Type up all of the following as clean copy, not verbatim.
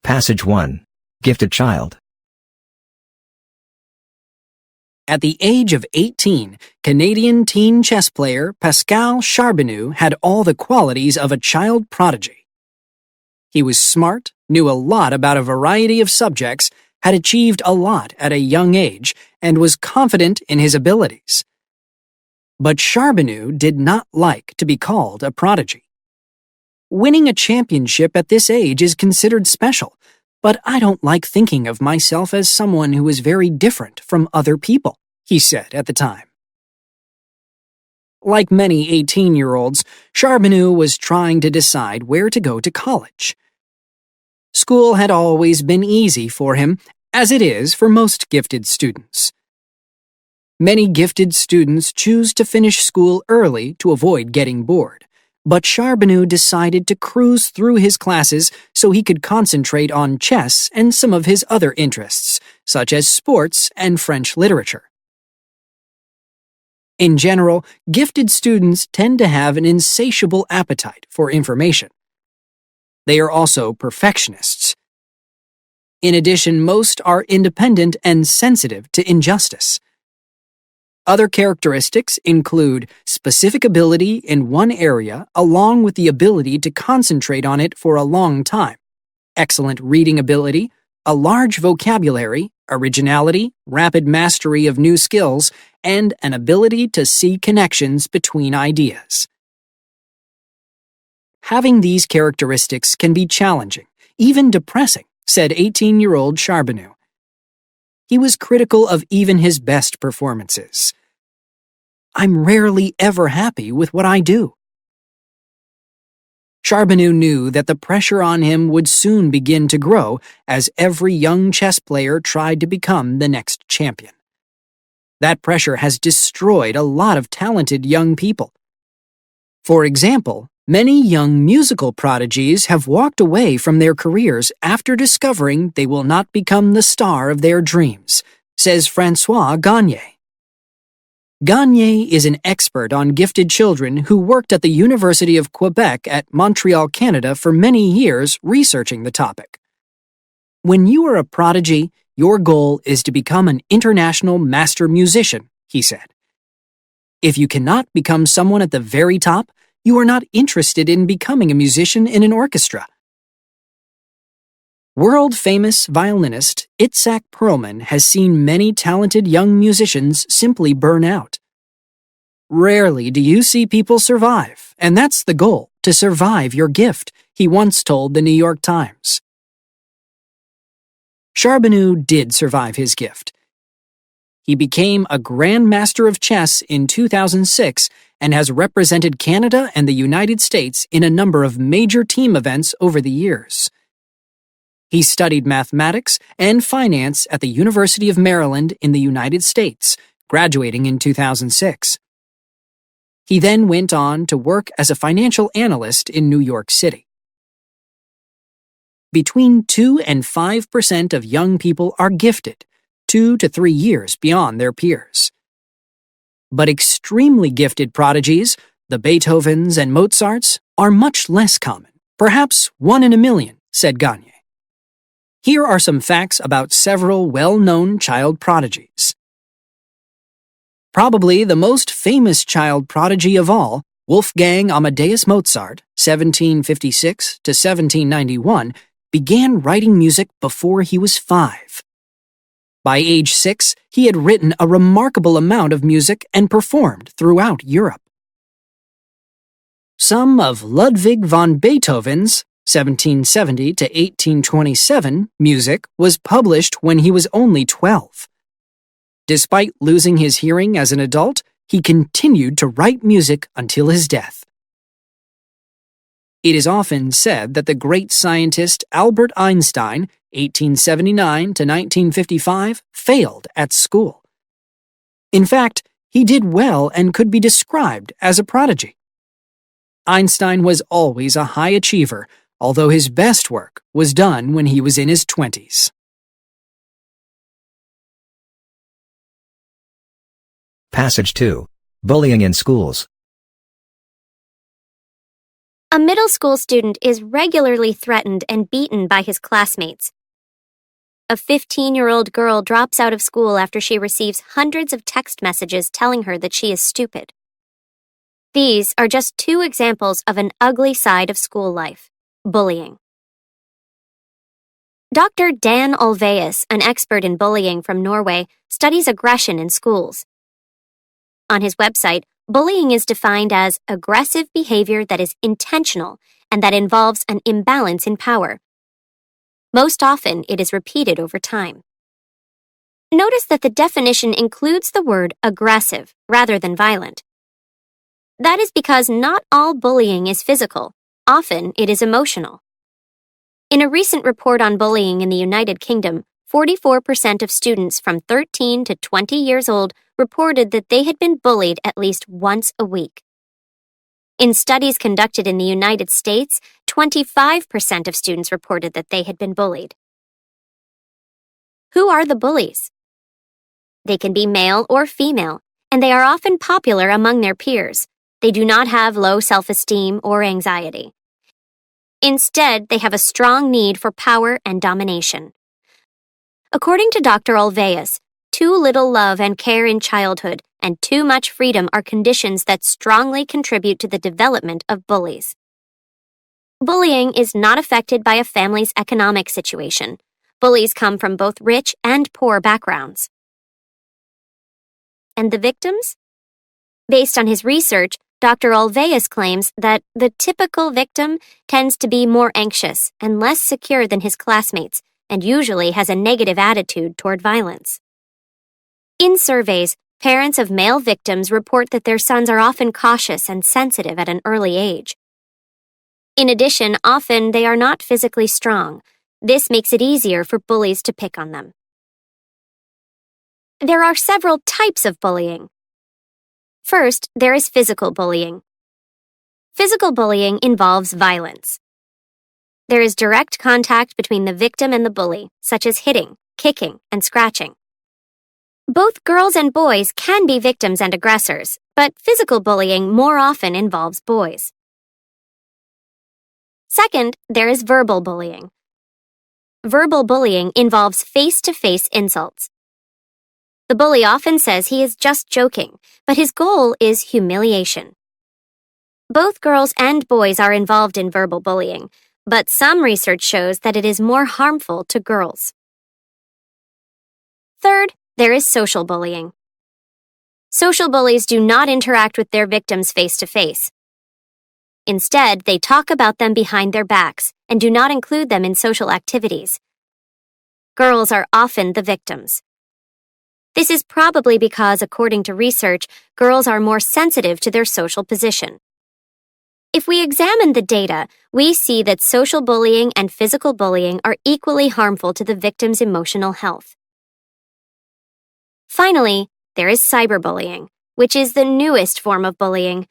Passage 1. Gifted child. At the age of 18, Canadian teen chess player Pascal Charbonneau had all the qualities of a child prodigy. He was smart, knew a lot about a variety of subjects, had achieved a lot at a young age, and was confident in his abilities. But Charbonneau did not like to be called a prodigy. Winning a championship at this age is considered special, but I don't like thinking of myself as someone who is very different from other people, he said at the time. Like many 18-year-olds, Charbonneau was trying to decide where to go to college. School had always been easy for him, as it is for most gifted students. Many gifted students choose to finish school early to avoid getting bored, but Charbonneau decided to cruise through his classes so he could concentrate on chess and some of his other interests, such as sports and French literature. In general, gifted students tend to have an insatiable appetite for information. They are also perfectionists. In addition, most are independent and sensitive to injustice. Other characteristics include specific ability in one area along with the ability to concentrate on it for a long time, excellent reading ability, a large vocabulary, originality, rapid mastery of new skills, and an ability to see connections between ideas. Having these characteristics can be challenging, even depressing, said 18-year-old Charbonneau. He was critical of even his best performances. I'm rarely ever happy with what I do. Charbonneau knew that the pressure on him would soon begin to grow as every young chess player tried to become the next champion. That pressure has destroyed a lot of talented young people. For example, many young musical prodigies have walked away from their careers after discovering they will not become the star of their dreams, says François Gagné. Gagné is an expert on gifted children who worked at the University of Quebec at Montreal, Canada for many years researching the topic. When you are a prodigy, your goal is to become an international master musician, he said. If you cannot become someone at the very top, you are not interested in becoming a musician in an orchestra. World-famous violinist Itzhak Perlman has seen many talented young musicians simply burn out. Rarely do you see people survive, and that's the goal, to survive your gift, he once told the New York Times. Charbonneau did survive his gift. He became a Grand Master of Chess in 2006 and has represented Canada and the United States in a number of major team events over the years. He studied mathematics and finance at the University of Maryland in the United States, graduating in 2006. He then went on to work as a financial analyst in New York City. Between 2 and 5% of young people are gifted, 2 to 3 years beyond their peers. But extremely gifted prodigies, the Beethovens and Mozarts, are much less common, perhaps 1 in a million, said Gagné. Here are some facts about several well-known child prodigies. Probably the most famous child prodigy of all, Wolfgang Amadeus Mozart, 1756 to 1791, began writing music before he was 5. By age 6, he had written a remarkable amount of music and performed throughout Europe. Some of Ludwig van Beethoven's 1770 to 1827 music was published when he was only 12. Despite losing his hearing as an adult, he continued to write music until his death. It is often said that the great scientist Albert Einstein, 1879 to 1955, failed at school. In fact, he did well and could be described as a prodigy. Einstein was always a high achiever, although his best work was done when he was in his 20s. Passage 2. Bullying in schools. A middle school student is regularly threatened and beaten by his classmates. A 15-year-old girl drops out of school after she receives hundreds of text messages telling her that she is stupid. These are just two examples of an ugly side of school life: bullying. Dr. Dan Olweus, an expert in bullying from Norway, studies aggression in schools. On his website, bullying is defined as aggressive behavior that is intentional and that involves an imbalance in power. Most often, it is repeated over time. Notice that the definition includes the word aggressive rather than violent. That is because not all bullying is physical. Often, it is emotional. In a recent report on bullying in the United Kingdom, 44% of students from 13 to 20 years old reported that they had been bullied at least once a week. In studies conducted in the United States, 25% of students reported that they had been bullied. Who are the bullies? They can be male or female, and they are often popular among their peers. They do not have low self-esteem or anxiety. Instead, they have a strong need for power and domination. According to Dr. Olweus, too little love and care in childhood and too much freedom are conditions that strongly contribute to the development of bullies. Bullying is not affected by a family's economic situation. Bullies come from both rich and poor backgrounds. And the victims? Based on his research, Dr. Olweus claims that the typical victim tends to be more anxious and less secure than his classmates and usually has a negative attitude toward violence. In surveys, parents of male victims report that their sons are often cautious and sensitive at an early age. In addition, often they are not physically strong. This makes it easier for bullies to pick on them. There are several types of bullying. First, there is physical bullying. Physical bullying involves violence. There is direct contact between the victim and the bully, such as hitting, kicking, and scratching. Both girls and boys can be victims and aggressors, but physical bullying more often involves boys. Second, there is verbal bullying. Verbal bullying involves face-to-face insults. The bully often says he is just joking, but his goal is humiliation. Both girls and boys are involved in verbal bullying, but some research shows that it is more harmful to girls. Third, there is social bullying. Social bullies do not interact with their victims face-to-face. Instead, they talk about them behind their backs and do not include them in social activities. Girls are often the victims. This is probably because, according to research, girls are more sensitive to their social position. If we examine the data, we see that social bullying and physical bullying are equally harmful to the victim's emotional health. Finally, there is cyberbullying, which is the newest form of bullying.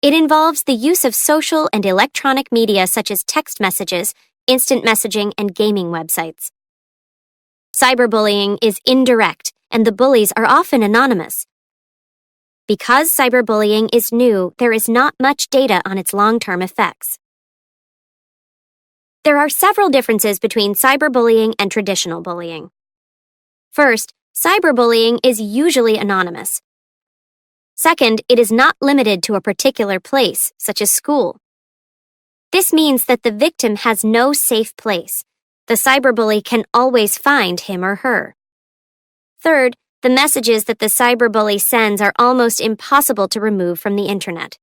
It involves the use of social and electronic media such as text messages, instant messaging, and gaming websites. Cyberbullying is indirect, and the bullies are often anonymous. Because cyberbullying is new, there is not much data on its long-term effects. There are several differences between cyberbullying and traditional bullying. First, cyberbullying is usually anonymous. Second, it is not limited to a particular place, such as school. This means that the victim has no safe place. The cyberbully can always find him or her. Third, the messages that the cyberbully sends are almost impossible to remove from the internet.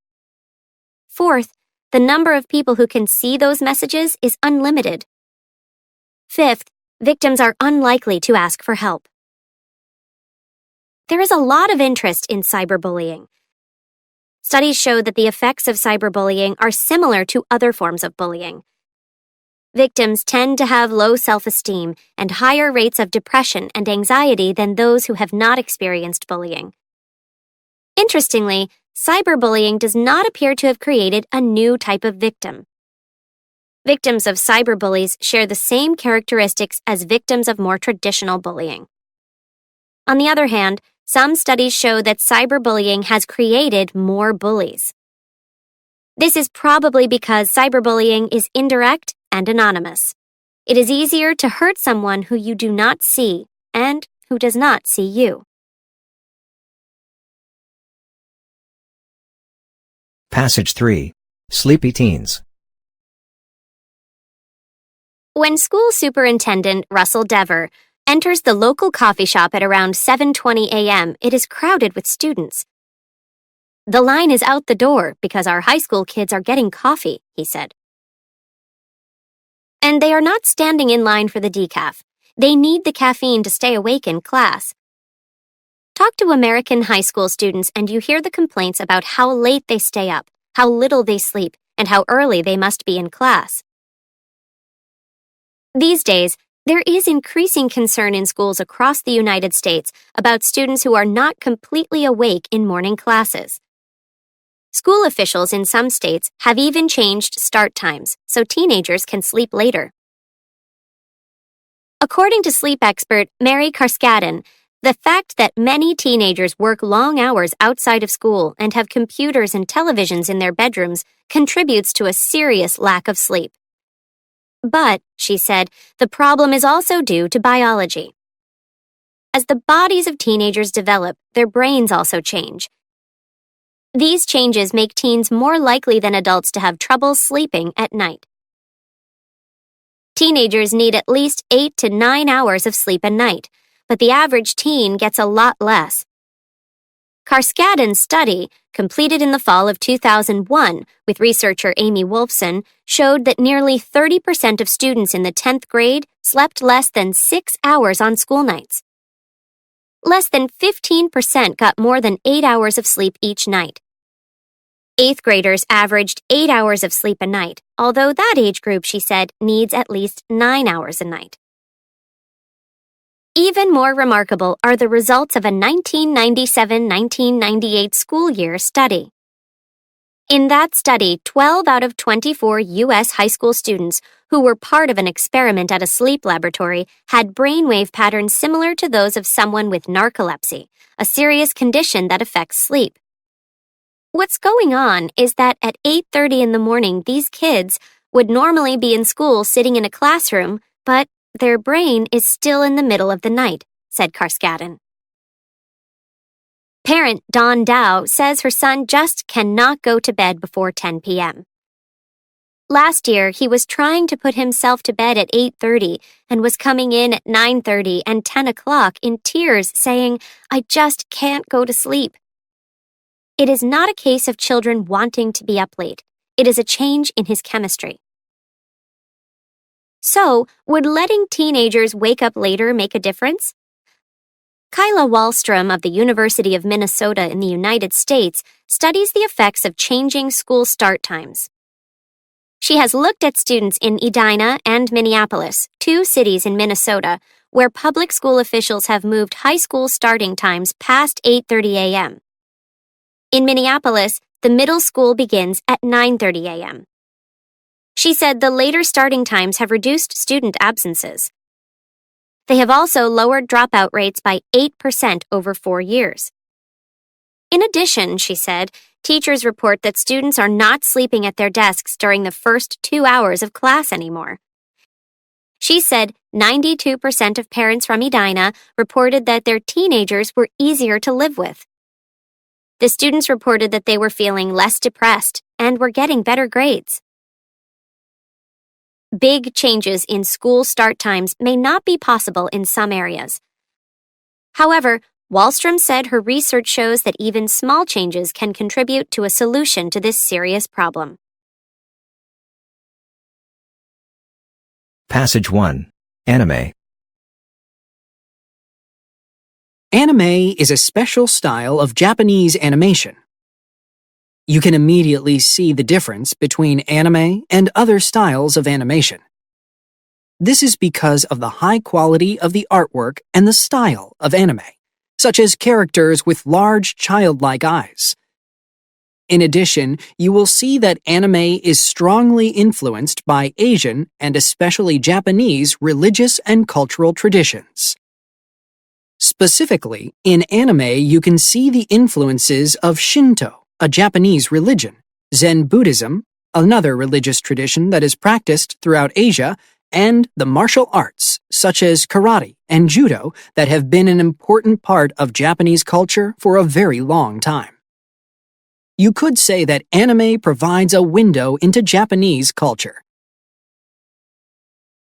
Fourth, the number of people who can see those messages is unlimited. Fifth, victims are unlikely to ask for help. There is a lot of interest in cyberbullying. Studies show that the effects of cyberbullying are similar to other forms of bullying. Victims tend to have low self-esteem and higher rates of depression and anxiety than those who have not experienced bullying. Interestingly, cyberbullying does not appear to have created a new type of victim. Victims of cyberbullies share the same characteristics as victims of more traditional bullying. On the other hand, some studies show that cyberbullying has created more bullies. This is probably because cyberbullying is indirect and anonymous. It is easier to hurt someone who you do not see and who does not see you. Passage 3. Sleepy teens. When school superintendent Russell Dever enters the local coffee shop at around 7:20 a.m., it is crowded with students. "The line is out the door because our high school kids are getting coffee," he said. And they are not standing in line for the decaf. They need the caffeine to stay awake in class. Talk to American high school students and you hear the complaints about how late they stay up, how little they sleep, and how early they must be in class. These days, there is increasing concern in schools across the United States about students who are not completely awake in morning classes. School officials in some states have even changed start times so teenagers can sleep later. According to sleep expert Mary Carskadden, the fact that many teenagers work long hours outside of school and have computers and televisions in their bedrooms contributes to a serious lack of sleep. But, she said, the problem is also due to biology. As the bodies of teenagers develop, their brains also change. These changes make teens more likely than adults to have trouble sleeping at night. Teenagers need at least 8 to 9 hours of sleep a night, but the average teen gets a lot less. Carskadden's study, completed in the fall of 2001 with researcher Amy Wolfson, showed that nearly 30% of students in the 10th grade slept less than 6 hours on school nights. Less than 15% got more than 8 hours of sleep each night. 8th graders averaged 8 hours of sleep a night, although that age group, she said, needs at least 9 hours a night. Even more remarkable are the results of a 1997-1998 school year study. In that study, 12 out of 24 U.S. high school students who were part of an experiment at a sleep laboratory had brainwave patterns similar to those of someone with narcolepsy, a serious condition that affects sleep. What's going on is that at 8:30 in the morning, these kids would normally be in school sitting in a classroom, but their brain is still in the middle of the night, said Carskadden. Parent Dawn Dow says her son just cannot go to bed before 10 p.m. Last year, he was trying to put himself to bed at 8:30 and was coming in at 9:30 and 10 o'clock in tears saying, "I just can't go to sleep." It is not a case of children wanting to be up late. It is a change in his chemistry. So, would letting teenagers wake up later make a difference? Kyla Wallstrom of the University of Minnesota in the United States studies the effects of changing school start times. She has looked at students in Edina and Minneapolis, 2 cities in Minnesota, where public school officials have moved high school starting times past 8:30 a.m. In Minneapolis, the middle school begins at 9:30 a.m. She said the later starting times have reduced student absences. They have also lowered dropout rates by 8% over 4 years. In addition, she said, teachers report that students are not sleeping at their desks during the first 2 hours of class anymore. She said 92% of parents from Edina reported that their teenagers were easier to live with. The students reported that they were feeling less depressed and were getting better grades. Big changes in school start times may not be possible in some areas. However, Wallstrom said her research shows that even small changes can contribute to a solution to this serious problem. Passage 1. Anime. Anime is a special style of Japanese animation. You can immediately see the difference between anime and other styles of animation. This is because of the high quality of the artwork and the style of anime, such as characters with large childlike eyes. In addition, you will see that anime is strongly influenced by Asian and especially Japanese religious and cultural traditions. Specifically, in anime you can see the influences of Shinto, a Japanese religion, Zen Buddhism, another religious tradition that is practiced throughout Asia, and the martial arts, such as karate and judo, that have been an important part of Japanese culture for a very long time. You could say that anime provides a window into Japanese culture.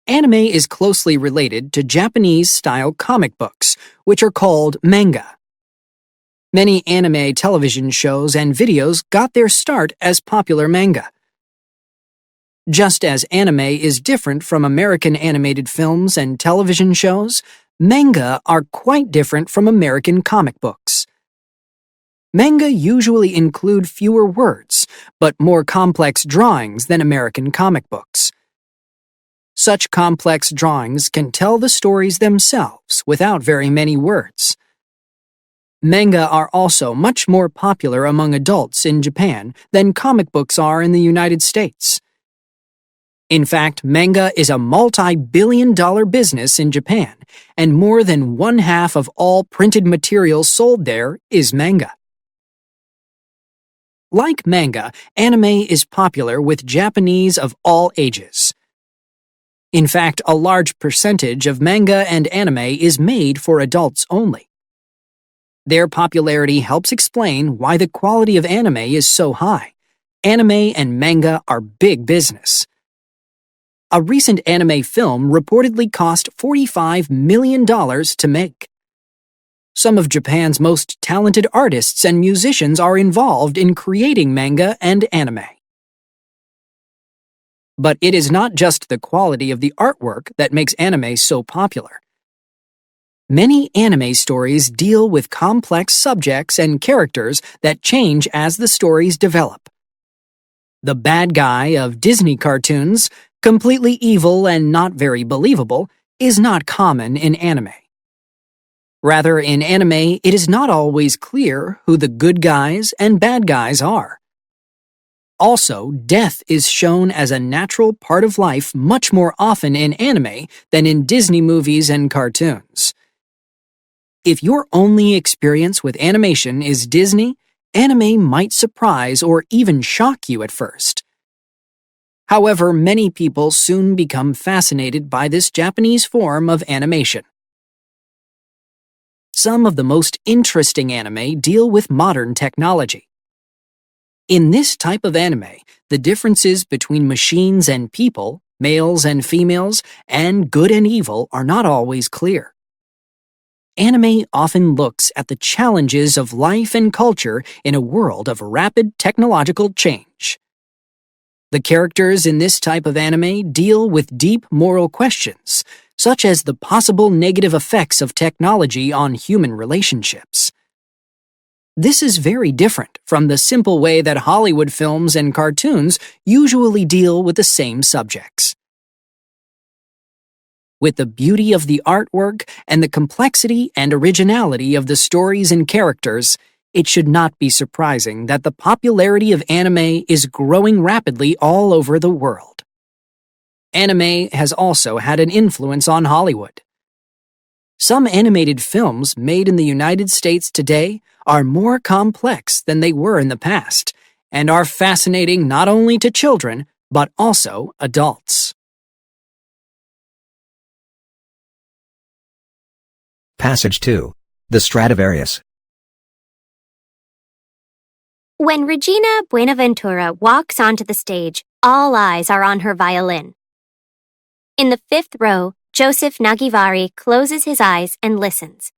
Anime is closely related to Japanese-style comic books, which are called manga. Many anime television shows and videos got their start as popular manga. Just as anime is different from American animated films and television shows, manga are quite different from American comic books. Manga usually include fewer words, but more complex drawings than American comic books. Such complex drawings can tell the stories themselves without very many words. Manga are also much more popular among adults in Japan than comic books are in the United States. In fact, manga is a multi-billion-dollar business in Japan, and more than one-half of all printed material sold there is manga. Like manga, anime is popular with Japanese of all ages. In fact, a large percentage of manga and anime is made for adults only. Their popularity helps explain why the quality of anime is so high. Anime and manga are big business. A recent anime film reportedly cost $45 million to make. Some of Japan's most talented artists and musicians are involved in creating manga and anime. But it is not just the quality of the artwork that makes anime so popular. Many anime stories deal with complex subjects and characters that change as the stories develop. The bad guy of Disney cartoons, completely evil and not very believable, is not common in anime. Rather, in anime, it is not always clear who the good guys and bad guys are. Also, death is shown as a natural part of life much more often in anime than in Disney movies and cartoons. If your only experience with animation is Disney, anime might surprise or even shock you at first. However, many people soon become fascinated by this Japanese form of animation. Some of the most interesting anime deal with modern technology. In this type of anime, the differences between machines and people, males and females, and good and evil are not always clear. Anime often looks at the challenges of life and culture in a world of rapid technological change. The characters in this type of anime deal with deep moral questions, such as the possible negative effects of technology on human relationships. This is very different from the simple way that Hollywood films and cartoons usually deal with the same subjects. With the beauty of the artwork and the complexity and originality of the stories and characters, it should not be surprising that the popularity of anime is growing rapidly all over the world. Anime has also had an influence on Hollywood. Some animated films made in the United States today are more complex than they were in the past, and are fascinating not only to children, but also adults. Passage 2. The Stradivarius. When Regina Buenaventura walks onto the stage, all eyes are on her violin. In the fifth row, Joseph Nagivari closes his eyes and listens.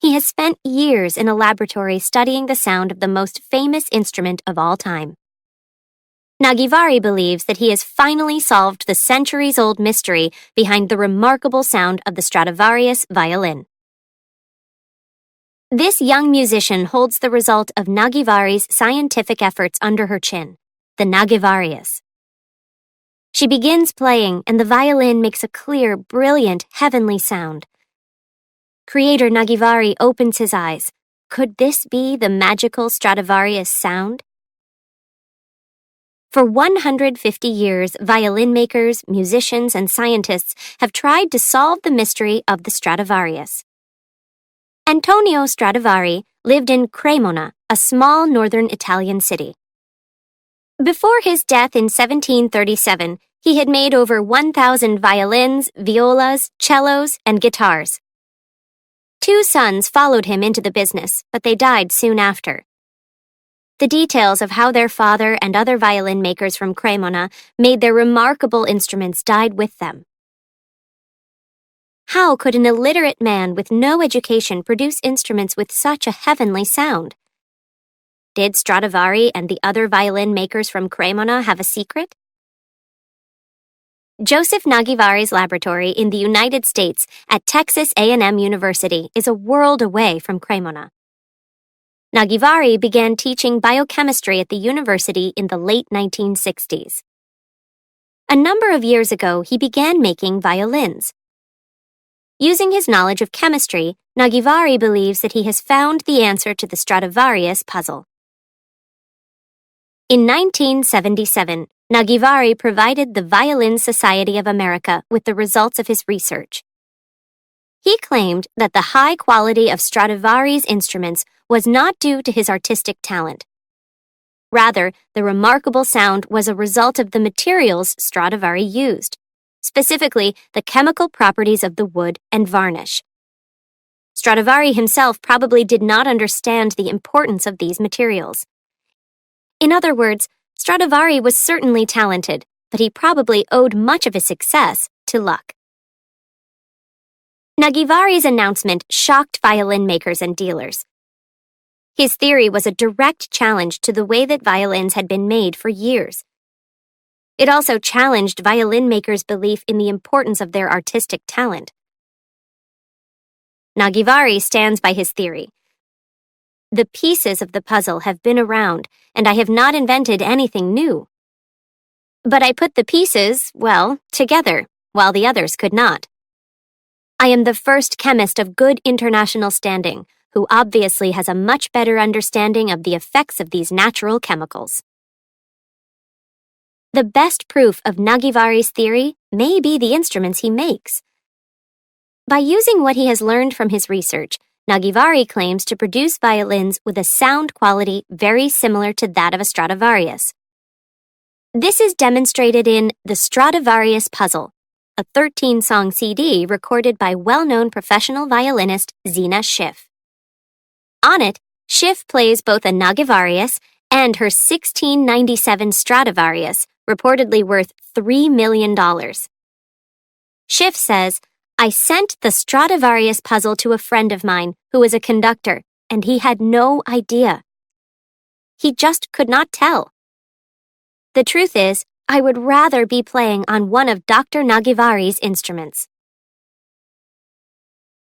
He has spent years in a laboratory studying the sound of the most famous instrument of all time. Nagivari believes that he has finally solved the centuries-old mystery behind the remarkable sound of the Stradivarius violin. This young musician holds the result of Nagivari's scientific efforts under her chin, the Nagivarius. She begins playing, and the violin makes a clear, brilliant, heavenly sound. Creator Nagivari opens his eyes. Could this be the magical Stradivarius sound? For 150 years, violin makers, musicians, and scientists have tried to solve the mystery of the Stradivarius. Antonio Stradivari lived in Cremona, a small northern Italian city. Before his death in 1737, he had made over 1,000 violins, violas, cellos, and guitars. 2 sons followed him into the business, but they died soon after. The details of how their father and other violin makers from Cremona made their remarkable instruments died with them. How could an illiterate man with no education produce instruments with such a heavenly sound? Did Stradivari and the other violin makers from Cremona have a secret? Joseph Nagivari's laboratory in the United States at Texas A&M University is a world away from Cremona. Nagivari began teaching biochemistry at the university in the late 1960s. A number of years ago, he began making violins. Using his knowledge of chemistry, Nagivari believes that he has found the answer to the Stradivarius puzzle. In 1977, Nagivari provided the Violin Society of America with the results of his research. He claimed that the high quality of Stradivari's instruments was not due to his artistic talent. Rather, the remarkable sound was a result of the materials Stradivari used, specifically the chemical properties of the wood and varnish. Stradivari himself probably did not understand the importance of these materials. In other words, Stradivari was certainly talented, but he probably owed much of his success to luck. Nagivari's announcement shocked violin makers and dealers. His theory was a direct challenge to the way that violins had been made for years. It also challenged violin makers' belief in the importance of their artistic talent. Nagivari stands by his theory. The pieces of the puzzle have been around, and I have not invented anything new. But I put the pieces, together, while the others could not. I am the first chemist of good international standing, who obviously has a much better understanding of the effects of these natural chemicals. The best proof of Nagivari's theory may be the instruments he makes. By using what he has learned from his research, Nagivari claims to produce violins with a sound quality very similar to that of a Stradivarius. This is demonstrated in The Stradivarius Puzzle, a 13-song CD recorded by well-known professional violinist Zina Schiff. On it, Schiff plays both a Nagivarius and her 1697 Stradivarius, reportedly worth $3 million. Schiff says, I sent the Stradivarius puzzle to a friend of mine who was a conductor, and he had no idea. He just could not tell. The truth is, I would rather be playing on one of Dr. Nagivari's instruments.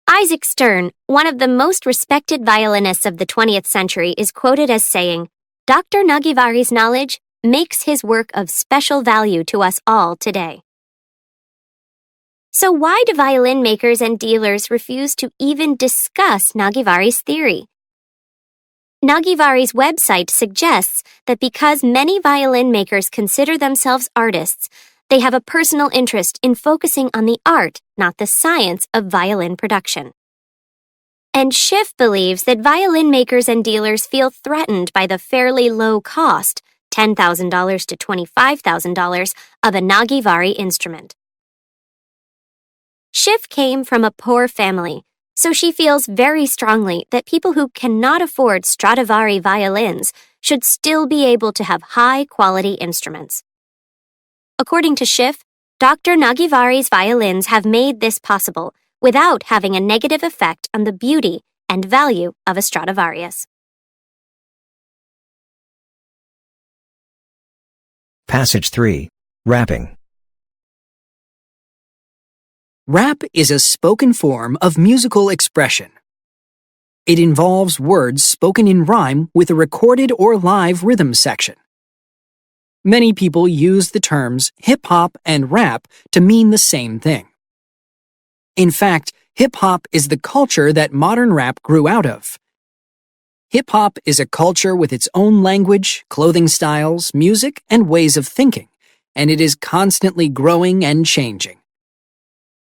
Isaac Stern, one of the most respected violinists of the 20th century, is quoted as saying, Dr. Nagivari's knowledge makes his work of special value to us all today. So why do violin makers and dealers refuse to even discuss Nagivari's theory? Nagivari's website suggests that because many violin makers consider themselves artists, they have a personal interest in focusing on the art, not the science, of violin production. And Schiff believes that violin makers and dealers feel threatened by the fairly low cost, $10,000 to $25,000, of a Nagivari instrument. Schiff came from a poor family, so she feels very strongly that people who cannot afford Stradivari violins should still be able to have high-quality instruments. According to Schiff, Dr. Nagivari's violins have made this possible without having a negative effect on the beauty and value of a Stradivarius. Passage 3. Rapping. Rap is a spoken form of musical expression. It involves words spoken in rhyme with a recorded or live rhythm section. Many people use the terms hip-hop and rap to mean the same thing. In fact, hip-hop is the culture that modern rap grew out of. Hip-hop is a culture with its own language, clothing styles, music, and ways of thinking, and it is constantly growing and changing.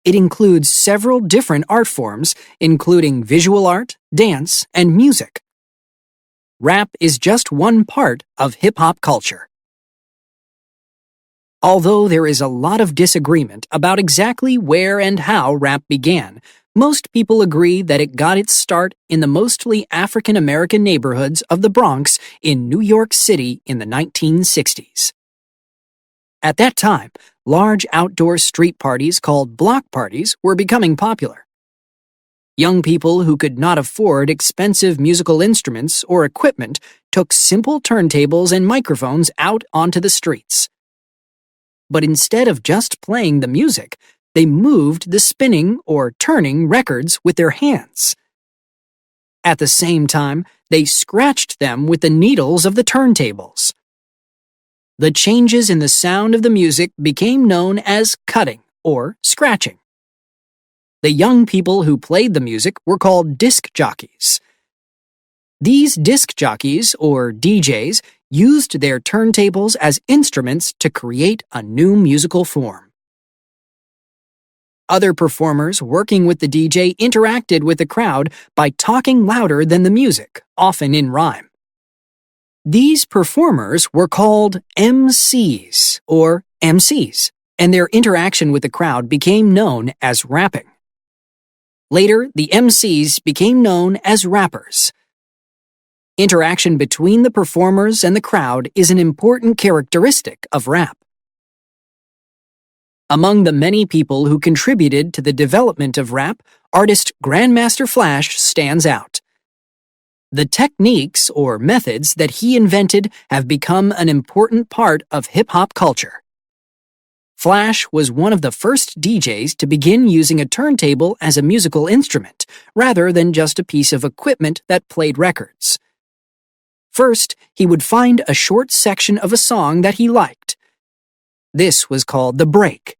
It includes several different art forms, including visual art, dance, and music. Rap is just one part of hip-hop culture. Although there is a lot of disagreement about exactly where and how rap began, most people agree that it got its start in the mostly African American neighborhoods of the Bronx in New York City in the 1960s. At that time, large outdoor street parties called block parties were becoming popular. Young people who could not afford expensive musical instruments or equipment took simple turntables and microphones out onto the streets. But instead of just playing the music, they moved the spinning or turning records with their hands. At the same time, they scratched them with the needles of the turntables. The changes in the sound of the music became known as cutting or scratching. The young people who played the music were called disc jockeys. These disc jockeys, or DJs, used their turntables as instruments to create a new musical form. Other performers working with the DJ interacted with the crowd by talking louder than the music, often in rhyme. These performers were called MCs, or MCs, and their interaction with the crowd became known as rapping. Later, the MCs became known as rappers. Interaction between the performers and the crowd is an important characteristic of rap. Among the many people who contributed to the development of rap, artist Grandmaster Flash stands out. The techniques or methods that he invented have become an important part of hip-hop culture. Flash was one of the first DJs to begin using a turntable as a musical instrument, rather than just a piece of equipment that played records. First, he would find a short section of a song that he liked. This was called the break.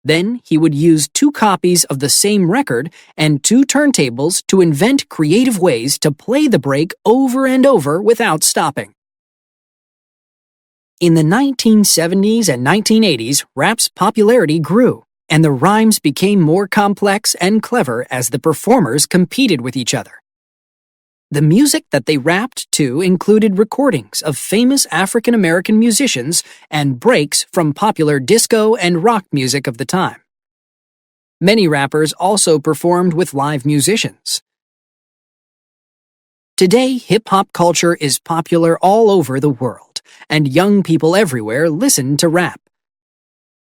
Then he would use 2 copies of the same record and 2 turntables to invent creative ways to play the break over and over without stopping. In the 1970s and 1980s, rap's popularity grew, and the rhymes became more complex and clever as the performers competed with each other. The music that they rapped to included recordings of famous African American musicians and breaks from popular disco and rock music of the time. Many rappers also performed with live musicians. Today, hip-hop culture is popular all over the world, and young people everywhere listen to rap.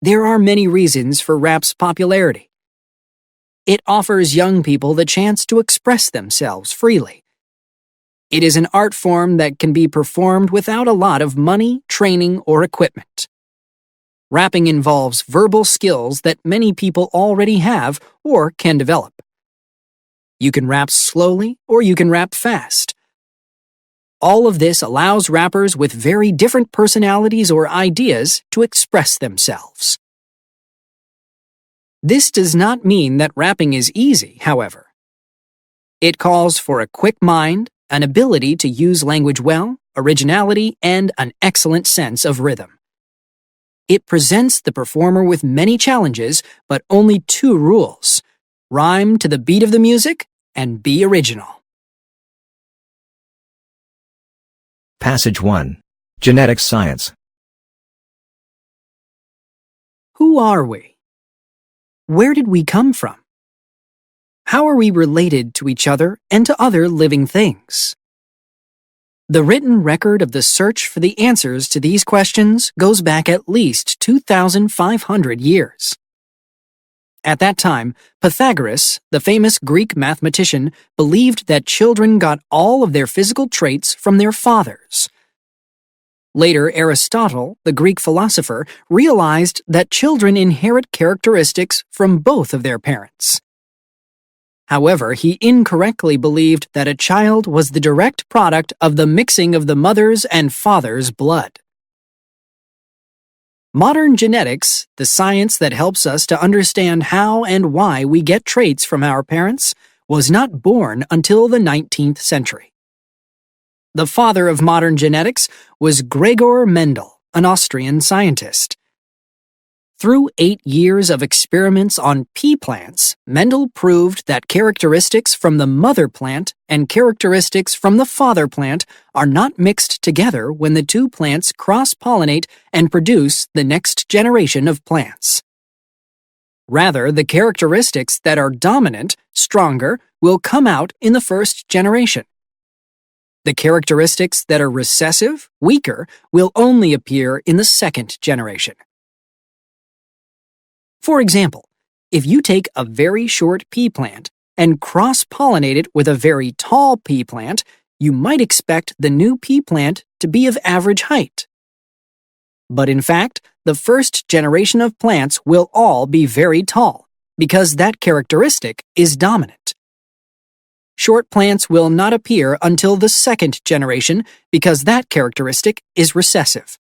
There are many reasons for rap's popularity. It offers young people the chance to express themselves freely. It is an art form that can be performed without a lot of money, training, or equipment. Rapping involves verbal skills that many people already have or can develop. You can rap slowly or you can rap fast. All of this allows rappers with very different personalities or ideas to express themselves. This does not mean that rapping is easy, however. It calls for a quick mind, an ability to use language well, originality, and an excellent sense of rhythm. It presents the performer with many challenges, but only 2 rules: rhyme to the beat of the music and be original. Passage 1. Genetics Science. Who are we? Where did we come from? How are we related to each other and to other living things? The written record of the search for the answers to these questions goes back at least 2,500 years. At that time, Pythagoras, the famous Greek mathematician, believed that children got all of their physical traits from their fathers. Later, Aristotle, the Greek philosopher, realized that children inherit characteristics from both of their parents. However, he incorrectly believed that a child was the direct product of the mixing of the mother's and father's blood. Modern genetics, the science that helps us to understand how and why we get traits from our parents, was not born until the 19th century. The father of modern genetics was Gregor Mendel, an Austrian scientist. Through 8 years of experiments on pea plants, Mendel proved that characteristics from the mother plant and characteristics from the father plant are not mixed together when the two plants cross-pollinate and produce the next generation of plants. Rather, the characteristics that are dominant, stronger, will come out in the first generation. The characteristics that are recessive, weaker, will only appear in the second generation. For example, if you take a very short pea plant and cross-pollinate it with a very tall pea plant, you might expect the new pea plant to be of average height. But in fact, the first generation of plants will all be very tall, because that characteristic is dominant. Short plants will not appear until the second generation because that characteristic is recessive.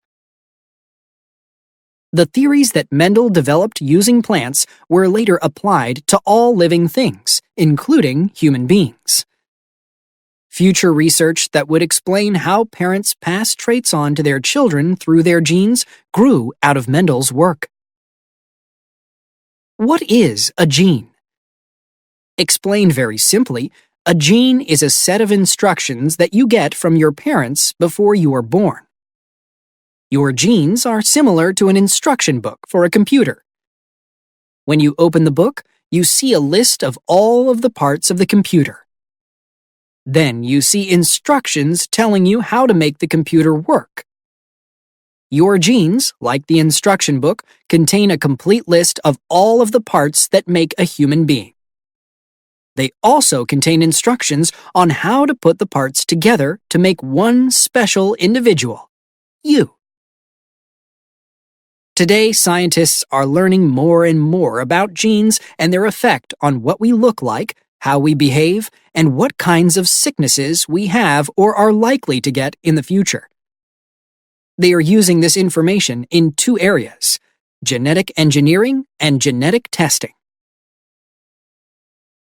The theories that Mendel developed using plants were later applied to all living things, including human beings. Future research that would explain how parents pass traits on to their children through their genes grew out of Mendel's work. What is a gene? Explained very simply, a gene is a set of instructions that you get from your parents before you are born. Your genes are similar to an instruction book for a computer. When you open the book, you see a list of all of the parts of the computer. Then you see instructions telling you how to make the computer work. Your genes, like the instruction book, contain a complete list of all of the parts that make a human being. They also contain instructions on how to put the parts together to make one special individual, you. Today, scientists are learning more and more about genes and their effect on what we look like, how we behave, and what kinds of sicknesses we have or are likely to get in the future. They are using this information in 2 areas: genetic engineering and genetic testing.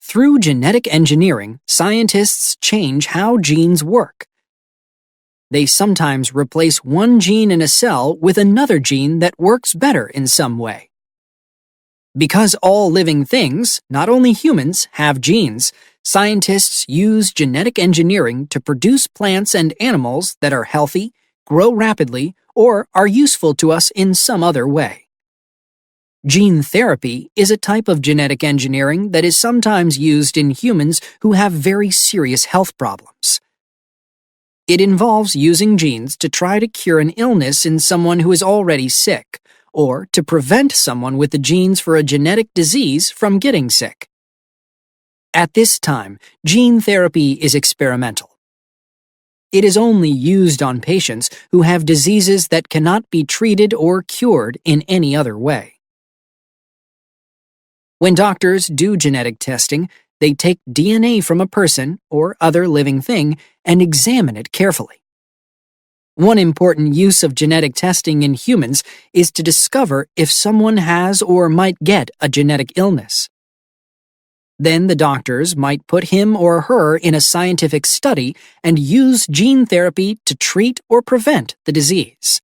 Through genetic engineering, scientists change how genes work. They sometimes replace one gene in a cell with another gene that works better in some way. Because all living things, not only humans, have genes, scientists use genetic engineering to produce plants and animals that are healthy, grow rapidly, or are useful to us in some other way. Gene therapy is a type of genetic engineering that is sometimes used in humans who have very serious health problems. It involves using genes to try to cure an illness in someone who is already sick, or to prevent someone with the genes for a genetic disease from getting sick. At this time, gene therapy is experimental. It is only used on patients who have diseases that cannot be treated or cured in any other way. When doctors do genetic testing, they take DNA from a person or other living thing and examine it carefully. One important use of genetic testing in humans is to discover if someone has or might get a genetic illness. Then the doctors might put him or her in a scientific study and use gene therapy to treat or prevent the disease.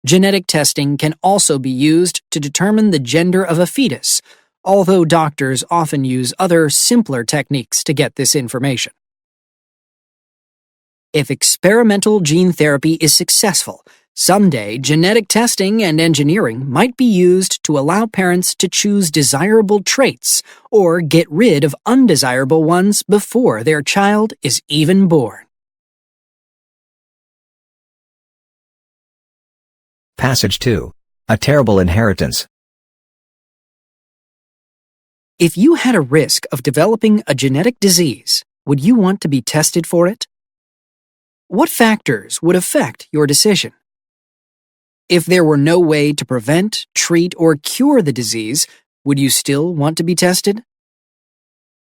Genetic testing can also be used to determine the gender of a fetus, although doctors often use other simpler techniques to get this information. If experimental gene therapy is successful, someday genetic testing and engineering might be used to allow parents to choose desirable traits or get rid of undesirable ones before their child is even born. Passage 2. A terrible inheritance. If you had a risk of developing a genetic disease, would you want to be tested for it? What factors would affect your decision? If there were no way to prevent, treat, or cure the disease, would you still want to be tested?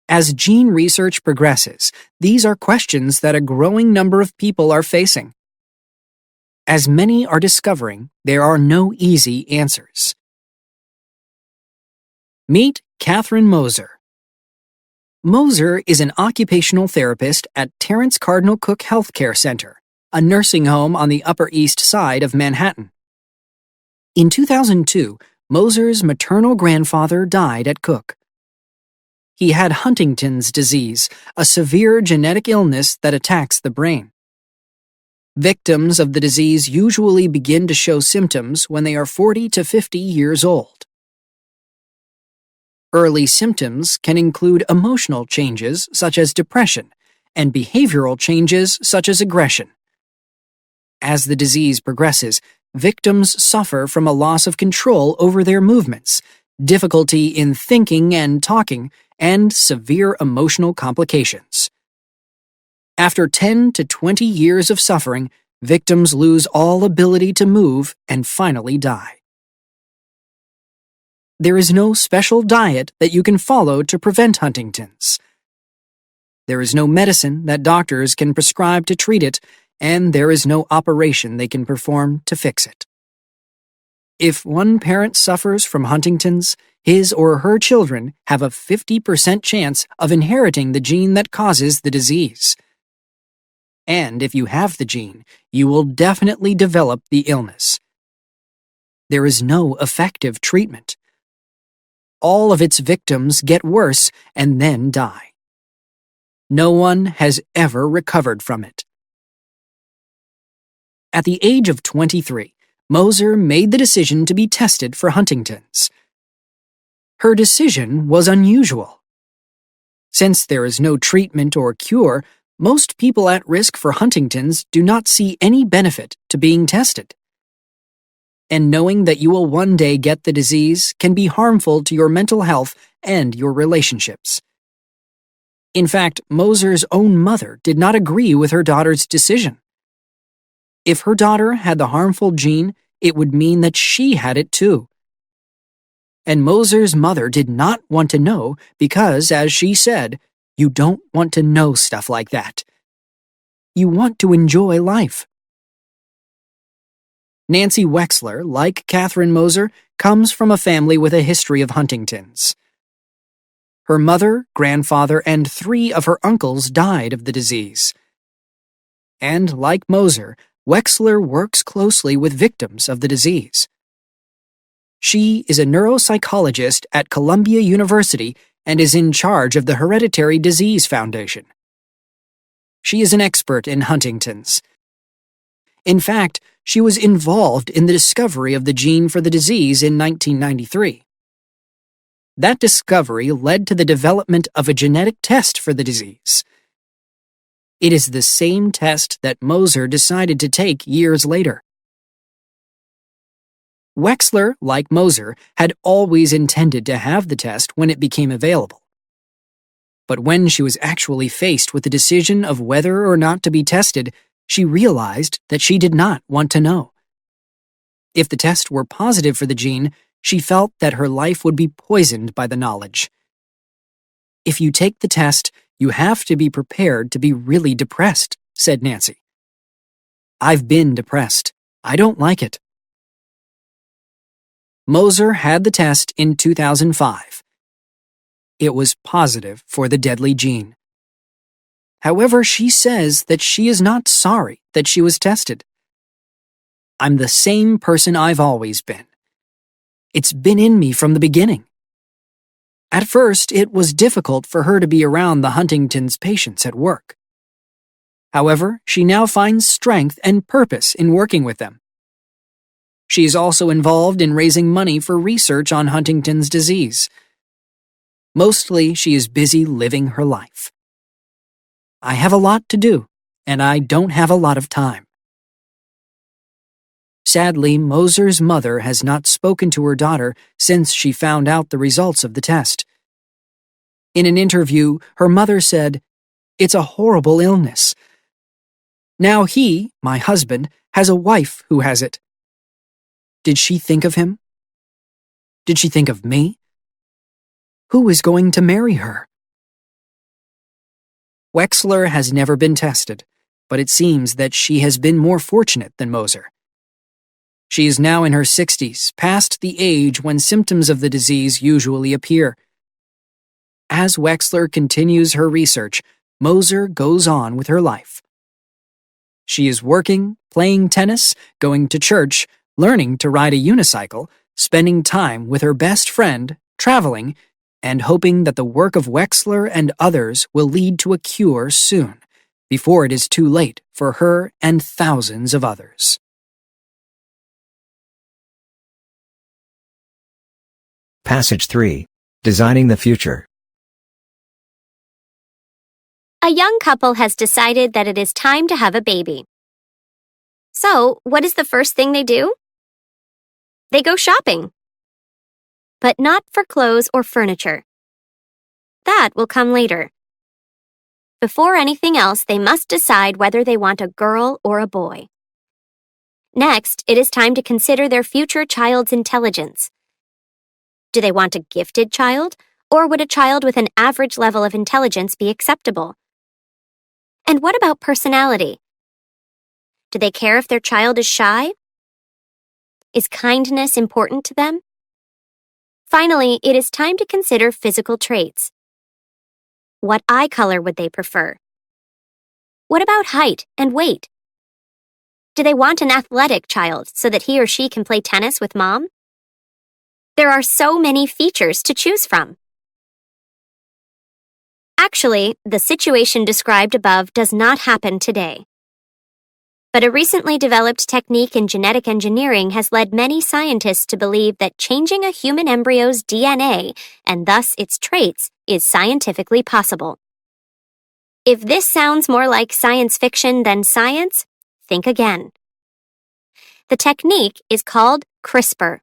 As gene research progresses, these are questions that a growing number of people are facing. As many are discovering, there are no easy answers. Meet Catherine Moser. Moser is an occupational therapist at Terrence Cardinal Cook Healthcare Center, a nursing home on the Upper East Side of Manhattan. In 2002, Moser's maternal grandfather died at Cook. He had Huntington's disease, a severe genetic illness that attacks the brain. Victims of the disease usually begin to show symptoms when they are 40 to 50 years old. Early symptoms can include emotional changes such as depression and behavioral changes such as aggression. As the disease progresses, victims suffer from a loss of control over their movements, difficulty in thinking and talking, and severe emotional complications. After 10 to 20 years of suffering, victims lose all ability to move and finally die. There is no special diet that you can follow to prevent Huntington's. There is no medicine that doctors can prescribe to treat it, and there is no operation they can perform to fix it. If one parent suffers from Huntington's, his or her children have a 50% chance of inheriting the gene that causes the disease. And if you have the gene, you will definitely develop the illness. There is no effective treatment. All of its victims get worse and then die. No one has ever recovered from it. At the age of 23, Moser made the decision to be tested for Huntington's. Her decision was unusual. Since there is no treatment or cure, most people at risk for Huntington's do not see any benefit to being tested. And knowing that you will one day get the disease can be harmful to your mental health and your relationships. In fact, Moser's own mother did not agree with her daughter's decision. If her daughter had the harmful gene, it would mean that she had it too. And Moser's mother did not want to know because, as she said, you don't want to know stuff like that. You want to enjoy life. Nancy Wexler, like Catherine Moser, comes from a family with a history of Huntington's. Her mother, grandfather, and 3 of her uncles died of the disease. And like Moser, Wexler works closely with victims of the disease. She is a neuropsychologist at Columbia University and is in charge of the Hereditary Disease Foundation. She is an expert in Huntington's. In fact, she was involved in the discovery of the gene for the disease in 1993. That discovery led to the development of a genetic test for the disease. It is the same test that Moser decided to take years later. Wexler, like Moser, had always intended to have the test when it became available. But when she was actually faced with the decision of whether or not to be tested, she realized that she did not want to know. If the test were positive for the gene, she felt that her life would be poisoned by the knowledge. If you take the test, you have to be prepared to be really depressed, said Nancy. I've been depressed. I don't like it. Moser had the test in 2005. It was positive for the deadly gene. However, she says that she is not sorry that she was tested. I'm the same person I've always been. It's been in me from the beginning. At first, it was difficult for her to be around the Huntington's patients at work. However, she now finds strength and purpose in working with them. She is also involved in raising money for research on Huntington's disease. Mostly, she is busy living her life. I have a lot to do, and I don't have a lot of time. Sadly, Moser's mother has not spoken to her daughter since she found out the results of the test. In an interview, her mother said, "It's a horrible illness. Now he, my husband, has a wife who has it. Did she think of him? Did she think of me? Who is going to marry her?" Wexler has never been tested, but it seems that she has been more fortunate than Moser. She is now in her 60s, past the age when symptoms of the disease usually appear. As Wexler continues her research, Moser goes on with her life. She is working, playing tennis, going to church, learning to ride a unicycle, spending time with her best friend, traveling, and hoping that the work of Wexler and others will lead to a cure soon, before it is too late for her and thousands of others. Passage 3. Designing the Future. A young couple has decided that it is time to have a baby. So, what is the first thing they do? They go shopping. But not for clothes or furniture. That will come later. Before anything else, they must decide whether they want a girl or a boy. Next, it is time to consider their future child's intelligence. Do they want a gifted child, or would a child with an average level of intelligence be acceptable? And what about personality? Do they care if their child is shy? Is kindness important to them? Finally, it is time to consider physical traits. What eye color would they prefer? What about height and weight? Do they want an athletic child so that he or she can play tennis with mom? There are so many features to choose from. Actually, the situation described above does not happen today. But a recently developed technique in genetic engineering has led many scientists to believe that changing a human embryo's DNA, and thus its traits, is scientifically possible. If this sounds more like science fiction than science, think again. The technique is called CRISPR.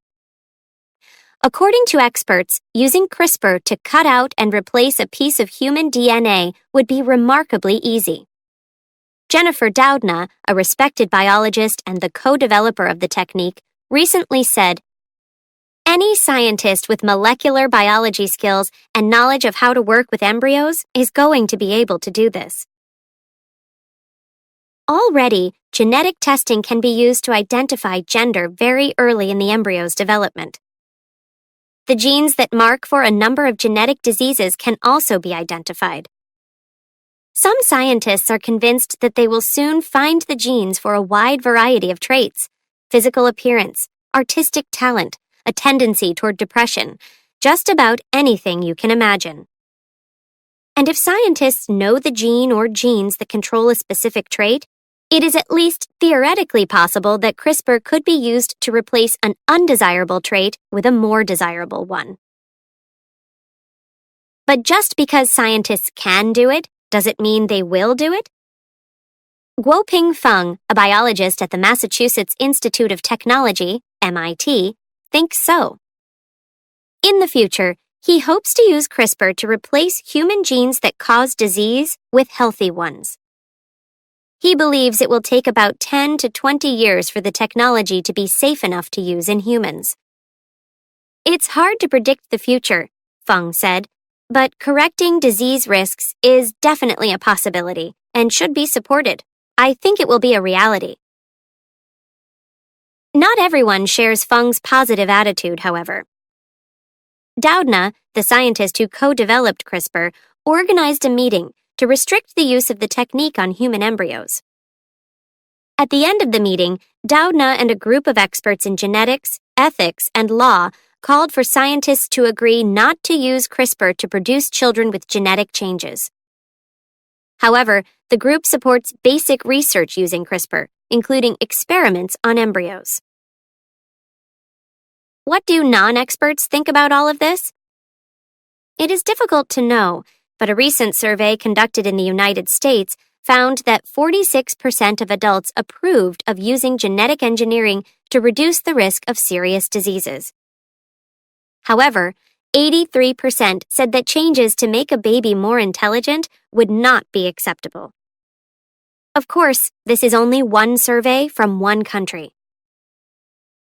According to experts, using CRISPR to cut out and replace a piece of human DNA would be remarkably easy. Jennifer Doudna, a respected biologist and the co-developer of the technique, recently said, "Any scientist with molecular biology skills and knowledge of how to work with embryos is going to be able to do this." Already, genetic testing can be used to identify gender very early in the embryo's development. The genes that mark for a number of genetic diseases can also be identified. Some scientists are convinced that they will soon find the genes for a wide variety of traits: physical appearance, artistic talent, a tendency toward depression, just about anything you can imagine. And if scientists know the gene or genes that control a specific trait, it is at least theoretically possible that CRISPR could be used to replace an undesirable trait with a more desirable one. But just because scientists can do it, does it mean they will do it? Guoping Feng, a biologist at the Massachusetts Institute of Technology, MIT, thinks so. In the future, he hopes to use CRISPR to replace human genes that cause disease with healthy ones. He believes it will take about 10 to 20 years for the technology to be safe enough to use in humans. "It's hard to predict the future," Feng said, "but correcting disease risks is definitely a possibility and should be supported. I think it will be a reality." Not everyone shares Feng's positive attitude, however. Doudna, the scientist who co-developed CRISPR, organized a meeting to restrict the use of the technique on human embryos. At the end of the meeting, Doudna and a group of experts in genetics, ethics, and law called for scientists to agree not to use CRISPR to produce children with genetic changes. However, the group supports basic research using CRISPR, including experiments on embryos. What do non-experts think about all of this? It is difficult to know, but a recent survey conducted in the United States found that 46% of adults approved of using genetic engineering to reduce the risk of serious diseases. However, 83% said that changes to make a baby more intelligent would not be acceptable. Of course, this is only one survey from one country.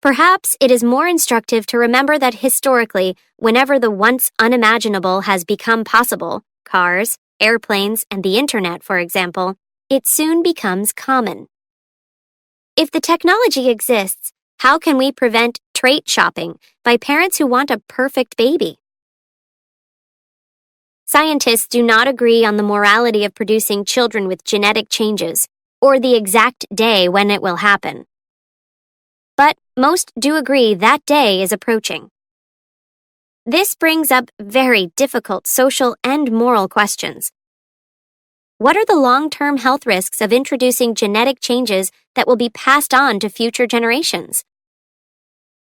Perhaps it is more instructive to remember that historically, whenever the once unimaginable has become possible, cars, airplanes, and the internet, for example, it soon becomes common. If the technology exists, how can we prevent trait shopping by parents who want a perfect baby? Scientists do not agree on the morality of producing children with genetic changes or the exact day when it will happen. but most do agree that day is approaching. This brings up very difficult social and moral questions. What are the long-term health risks of introducing genetic changes that will be passed on to future generations?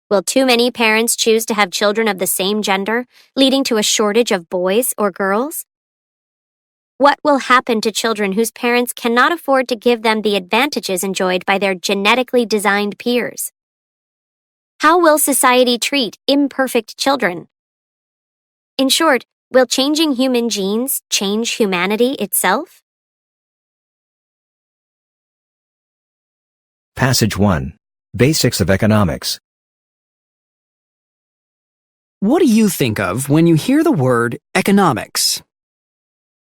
Will too many parents choose to have children of the same gender, leading to a shortage of boys or girls? What will happen to children whose parents cannot afford to give them the advantages enjoyed by their genetically designed peers? How will society treat imperfect children? In short, will changing human genes change humanity itself? Passage 1. Basics of Economics. What do you think of when you hear the word economics?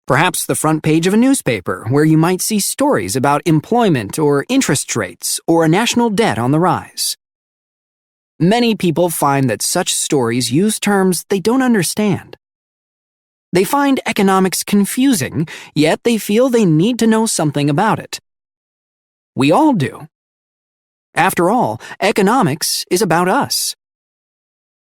Perhaps the front page of a newspaper where you might see stories about employment or interest rates or a national debt on the rise. Many people find that such stories use terms they don't understand. They find economics confusing, yet they feel they need to know something about it. We all do. After all, economics is about us.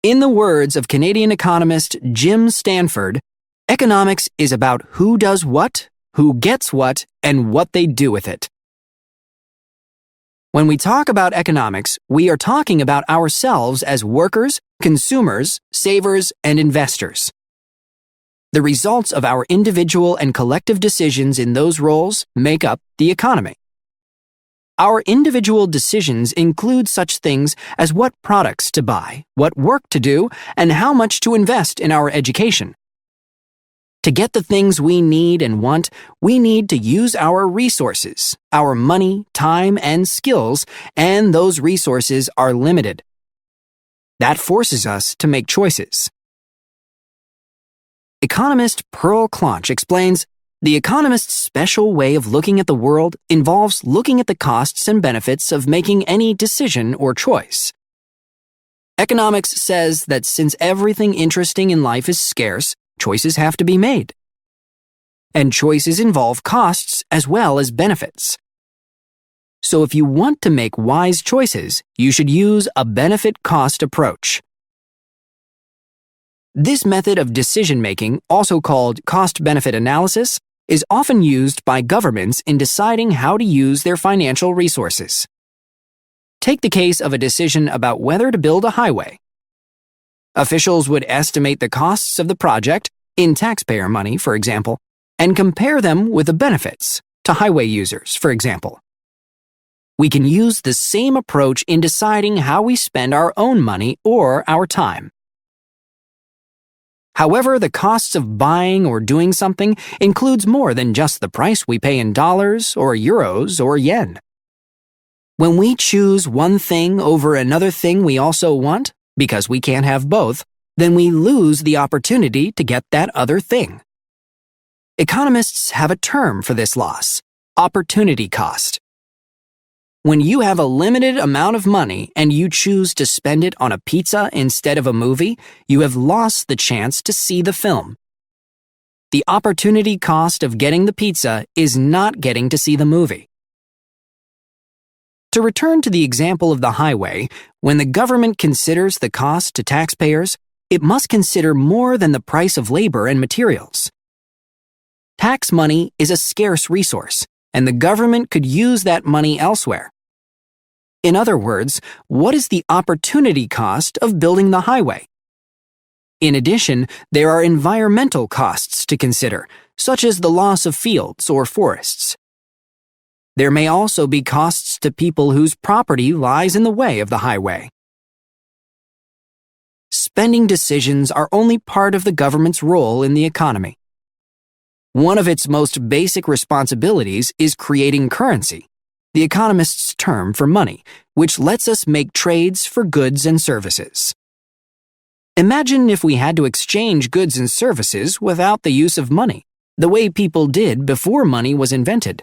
In the words of Canadian economist Jim Stanford, economics is about who does what, who gets what, and what they do with it. When we talk about economics, we are talking about ourselves as workers, consumers, savers, and investors. The results of our individual and collective decisions in those roles make up the economy. Our individual decisions include such things as what products to buy, what work to do, and how much to invest in our education. To get the things we need and want, we need to use our resources, our money, time, and skills, and those resources are limited. That forces us to make choices. Economist Pearl Clonch explains, the economist's special way of looking at the world involves looking at the costs and benefits of making any decision or choice. Economics says that since everything interesting in life is scarce, choices have to be made. And choices involve costs as well as benefits. So if you want to make wise choices, you should use a benefit-cost approach. This method of decision-making, also called cost-benefit analysis, is often used by governments in deciding how to use their financial resources. Take the case of a decision about whether to build a highway. Officials would estimate the costs of the project, in taxpayer money, for example, and compare them with the benefits to highway users, for example. We can use the same approach in deciding how we spend our own money or our time. However, the costs of buying or doing something includes more than just the price we pay in dollars or euros or yen. When we choose one thing over another thing we also want, because we can't have both, then we lose the opportunity to get that other thing. Economists have a term for this loss: opportunity cost. When you have a limited amount of money and you choose to spend it on a pizza instead of a movie, you have lost the chance to see the film. The opportunity cost of getting the pizza is not getting to see the movie. To return to the example of the highway, when the government considers the cost to taxpayers, it must consider more than the price of labor and materials. Tax money is a scarce resource, and the government could use that money elsewhere. In other words, what is the opportunity cost of building the highway? In addition, there are environmental costs to consider, such as the loss of fields or forests. There may also be costs to people whose property lies in the way of the highway. Spending decisions are only part of the government's role in the economy. One of its most basic responsibilities is creating currency, the economist's term for money, which lets us make trades for goods and services. Imagine if we had to exchange goods and services without the use of money, the way people did before money was invented.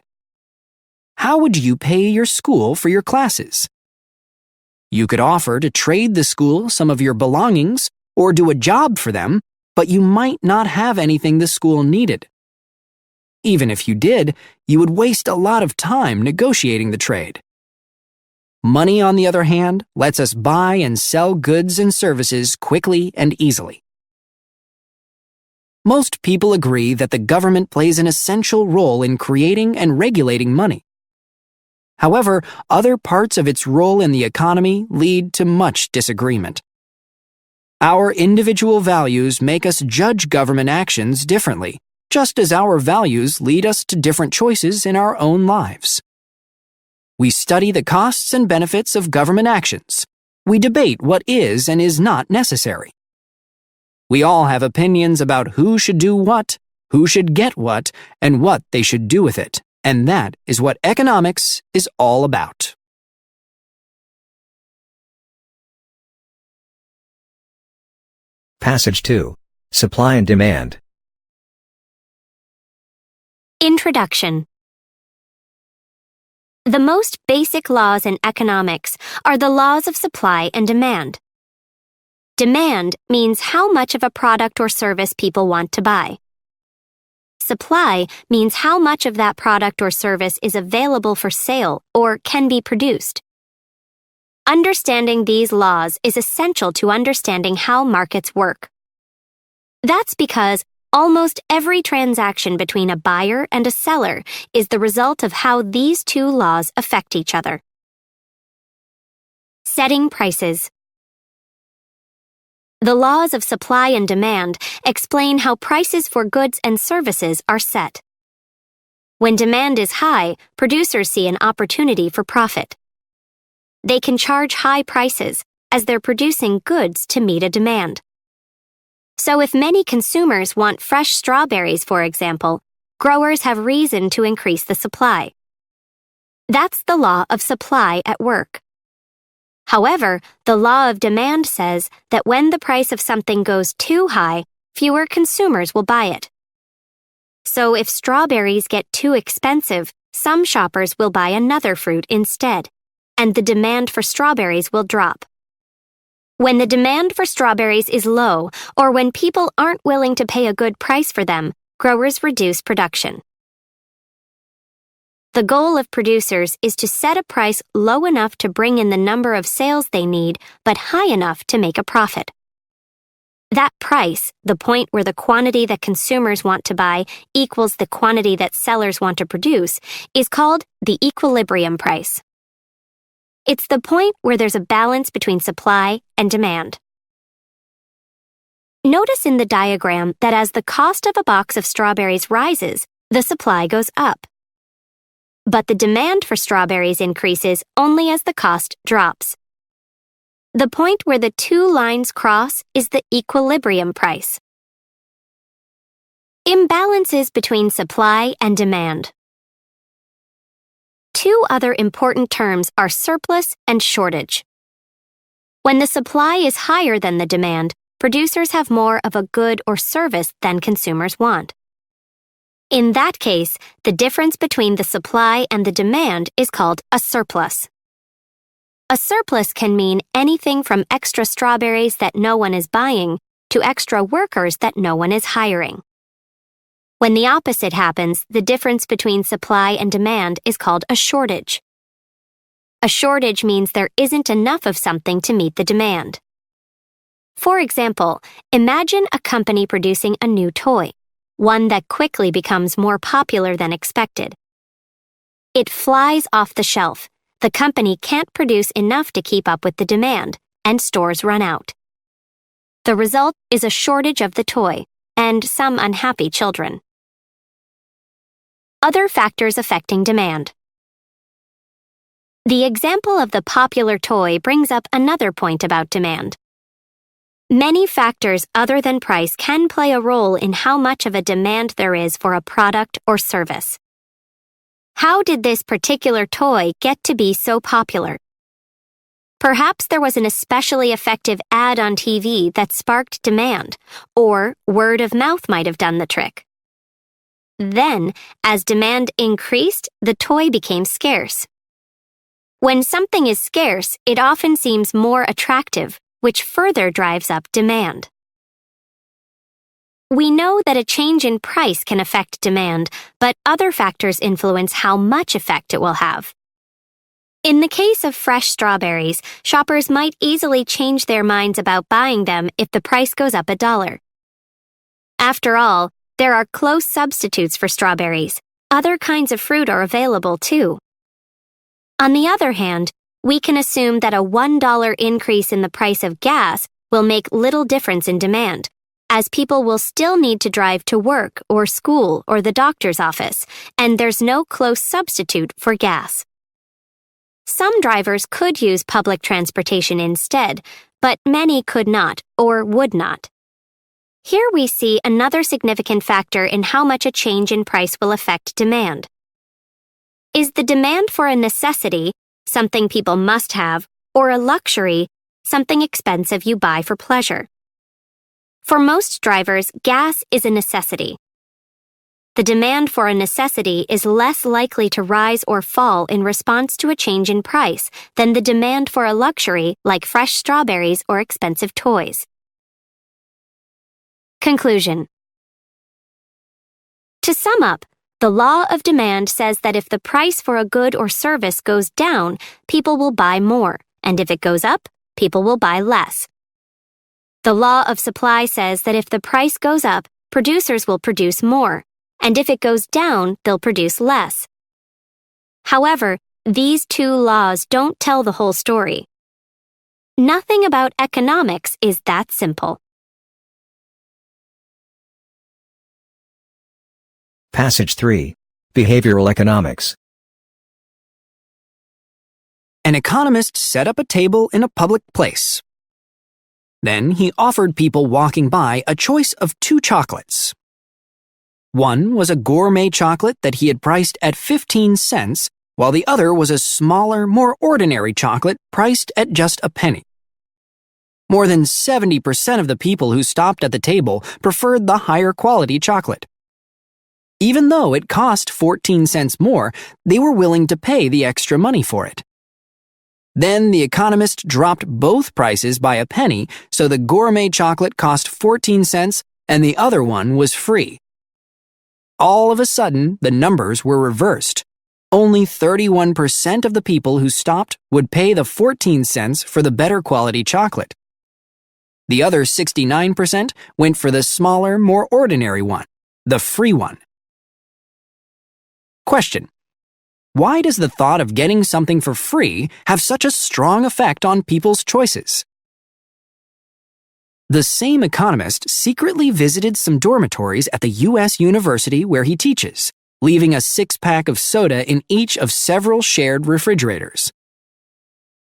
How would you pay your school for your classes? You could offer to trade the school some of your belongings or do a job for them, but you might not have anything the school needed. Even if you did, you would waste a lot of time negotiating the trade. Money, on the other hand, lets us buy and sell goods and services quickly and easily. Most people agree that the government plays an essential role in creating and regulating money. However, other parts of its role in the economy lead to much disagreement. Our individual values make us judge government actions differently, just as our values lead us to different choices in our own lives. We study the costs and benefits of government actions. We debate what is and is not necessary. We all have opinions about who should do what, who should get what, and what they should do with it, and that is what economics is all about. Passage 2. Supply and demand. Introduction. The most basic laws in economics are the laws of supply and demand. Demand means how much of a product or service people want to buy. Supply means how much of that product or service is available for sale or can be produced. Understanding these laws is essential to understanding how markets work. That's because almost every transaction between a buyer and a seller is the result of how these two laws affect each other. Setting prices. The laws of supply and demand explain how prices for goods and services are set. When demand is high, producers see an opportunity for profit. They can charge high prices as they're producing goods to meet a demand. So if many consumers want fresh strawberries, for example, growers have reason to increase the supply. That's the law of supply at work. However, the law of demand says that when the price of something goes too high, fewer consumers will buy it. So if strawberries get too expensive, some shoppers will buy another fruit instead, and the demand for strawberries will drop. When the demand for strawberries is low, or when people aren't willing to pay a good price for them, growers reduce production. The goal of producers is to set a price low enough to bring in the number of sales they need, but high enough to make a profit. That price, the point where the quantity that consumers want to buy equals the quantity that sellers want to produce, is called the equilibrium price. It's the point where there's a balance between supply and demand. Notice in the diagram that as the cost of a box of strawberries rises, the supply goes up. But the demand for strawberries increases only as the cost drops. The point where the two lines cross is the equilibrium price. Imbalances between supply and demand. Two other important terms are surplus and shortage. When the supply is higher than the demand, producers have more of a good or service than consumers want. In that case, the difference between the supply and the demand is called a surplus. A surplus can mean anything from extra strawberries that no one is buying to extra workers that no one is hiring. When the opposite happens, the difference between supply and demand is called a shortage. A shortage means there isn't enough of something to meet the demand. For example, imagine a company producing a new toy, one that quickly becomes more popular than expected. It flies off the shelf. The company can't produce enough to keep up with the demand, and stores run out. The result is a shortage of the toy, and some unhappy children. Other factors affecting demand. The example of the popular toy brings up another point about demand. Many factors other than price can play a role in how much of a demand there is for a product or service. How did this particular toy get to be so popular? Perhaps there was an especially effective ad on TV that sparked demand, or word of mouth might have done the trick. Then, as demand increased, the toy became scarce. When something is scarce, it often seems more attractive, which further drives up demand. We know that a change in price can affect demand, but other factors influence how much effect it will have. In the case of fresh strawberries, shoppers might easily change their minds about buying them if the price goes up $1. After all, there are close substitutes for strawberries. Other kinds of fruit are available too. On the other hand, we can assume that a $1 increase in the price of gas will make little difference in demand, as people will still need to drive to work or school or the doctor's office, and there's no close substitute for gas. Some drivers could use public transportation instead, but many could not or would not. Here we see another significant factor in how much a change in price will affect demand. Is the demand for a necessity, something people must have, or a luxury, something expensive you buy for pleasure? For most drivers, gas is a necessity. The demand for a necessity is less likely to rise or fall in response to a change in price than the demand for a luxury like fresh strawberries or expensive toys. Conclusion. To sum up, the law of demand says that if the price for a good or service goes down, people will buy more, and if it goes up, people will buy less. The law of supply says that if the price goes up, producers will produce more, and if it goes down, they'll produce less. However, these two laws don't tell the whole story. Nothing about economics is that simple. Passage 3. Behavioral Economics. An economist set up a table in a public place. Then he offered people walking by a choice of 2 chocolates. One was a gourmet chocolate that he had priced at 15 cents, while the other was a smaller, more ordinary chocolate priced at just a penny. More than 70% of the people who stopped at the table preferred the higher quality chocolate. Even though it cost 14 cents more, they were willing to pay the extra money for it. Then the economist dropped both prices by a penny, so the gourmet chocolate cost 14 cents and the other one was free. All of a sudden, the numbers were reversed. Only 31% of the people who stopped would pay the 14 cents for the better quality chocolate. The other 69% went for the smaller, more ordinary one, the free one. Question. Why does the thought of getting something for free have such a strong effect on people's choices? The same economist secretly visited some dormitories at the U.S. university where he teaches, leaving a 6-pack of soda in each of several shared refrigerators.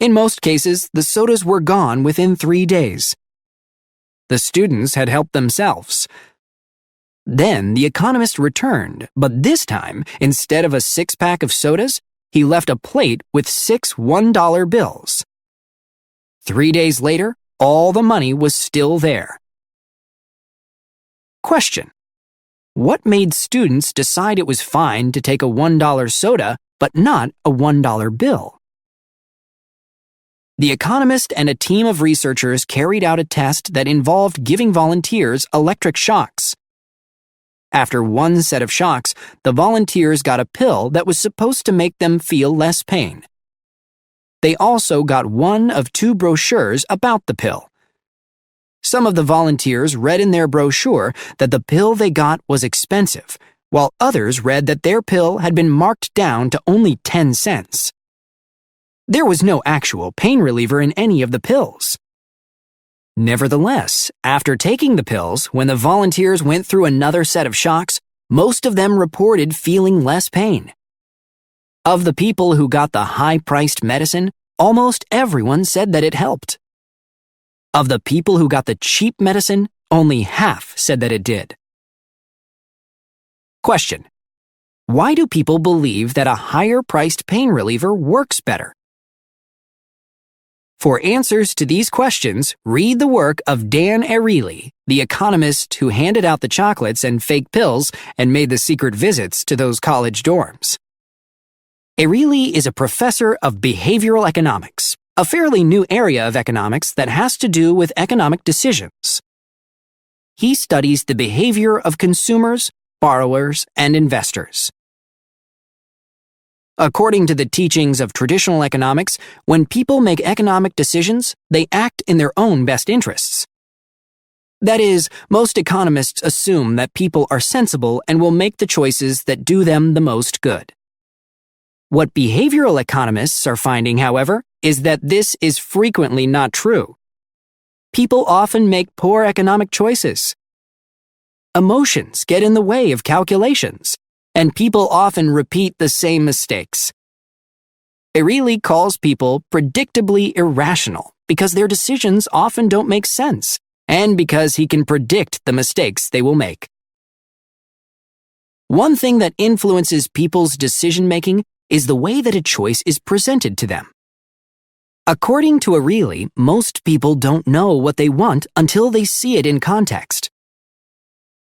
In most cases, the sodas were gone within 3 days. The students had helped themselves. Then the economist returned, but this time, instead of a 6-pack of sodas, he left a plate with 6 $1 bills. 3 days later, all the money was still there. Question. What made students decide it was fine to take a $1 soda, but not a $1 bill? The economist and a team of researchers carried out a test that involved giving volunteers electric shocks. After one set of shocks, the volunteers got a pill that was supposed to make them feel less pain. They also got one of 2 brochures about the pill. Some of the volunteers read in their brochure that the pill they got was expensive, while others read that their pill had been marked down to only 10 cents. There was no actual pain reliever in any of the pills. Nevertheless, after taking the pills, when the volunteers went through another set of shocks, most of them reported feeling less pain. Of the people who got the high-priced medicine, almost everyone said that it helped. Of the people who got the cheap medicine, only half said that it did. Question. Why do people believe that a higher-priced pain reliever works better? For answers to these questions, read the work of Dan Ariely, the economist who handed out the chocolates and fake pills and made the secret visits to those college dorms. Ariely is a professor of behavioral economics, a fairly new area of economics that has to do with economic decisions. He studies the behavior of consumers, borrowers, and investors. According to the teachings of traditional economics, when people make economic decisions, they act in their own best interests. That is, most economists assume that people are sensible and will make the choices that do them the most good. What behavioral economists are finding, however, is that this is frequently not true. People often make poor economic choices. Emotions get in the way of calculations, and people often repeat the same mistakes. O'Reilly calls people predictably irrational because their decisions often don't make sense, and because he can predict the mistakes they will make. One thing that influences people's decision-making is the way that a choice is presented to them. According to O'Reilly, most people don't know what they want until they see it in context.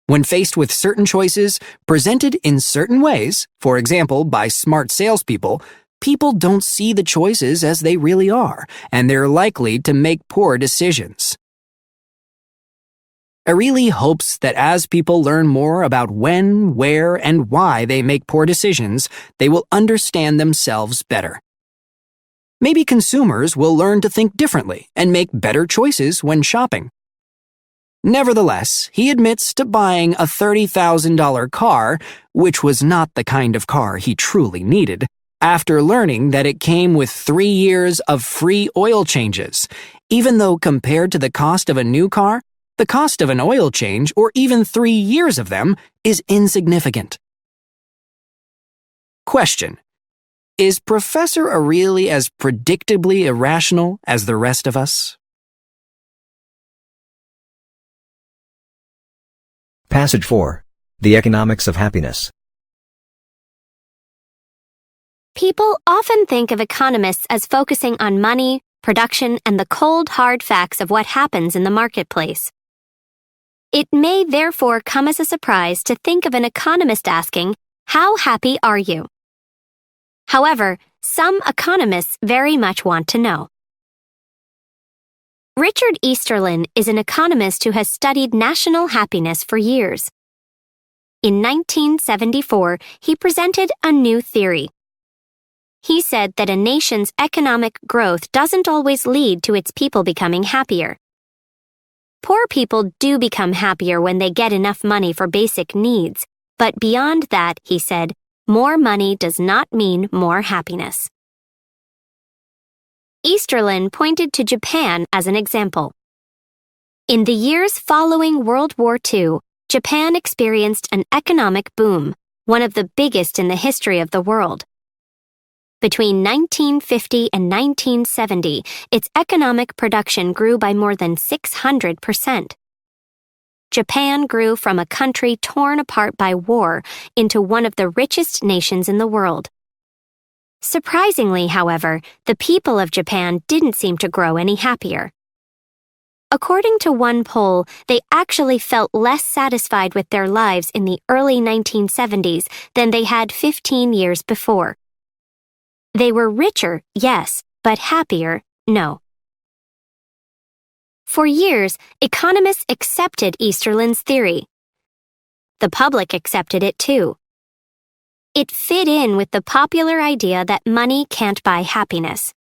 When faced with certain choices, presented in certain ways, for example by smart salespeople, people don't see the choices as they really are, and they're likely to make poor decisions. O'Reilly hopes that as people learn more about when, where, and why they make poor decisions, they will understand themselves better. Maybe consumers will learn to think differently and make better choices when shopping. Nevertheless, he admits to buying a $30,000 car, which was not the kind of car he truly needed, after learning that it came with 3 years of free oil changes, even though compared to the cost of a new car, the cost of an oil change, or even 3 years of them, is insignificant. Question: is Professor O'Reilly as predictably irrational as the rest of us? Passage 4. The Economics of Happiness. People often think of economists as focusing on money, production, and the cold, hard facts of what happens in the marketplace. It may therefore come as a surprise to think of an economist asking, "How happy are you?" However, some economists very much want to know. Richard Easterlin is an economist who has studied national happiness for years. In 1974, he presented a new theory. He said that a nation's economic growth doesn't always lead to its people becoming happier. Poor people do become happier when they get enough money for basic needs, but beyond that, he said, more money does not mean more happiness. Easterlin pointed to Japan as an example. In the years following World War II, Japan experienced an economic boom, one of the biggest in the history of the world. Between 1950 and 1970, its economic production grew by more than 600%. Japan grew from a country torn apart by war into one of the richest nations in the world. Surprisingly, however, the people of Japan didn't seem to grow any happier. According to one poll, they actually felt less satisfied with their lives in the early 1970s than they had 15 years before. They were richer, yes, but happier, no. For years, economists accepted Easterlin's theory. The public accepted it too. It fit in with the popular idea that money can't buy happiness.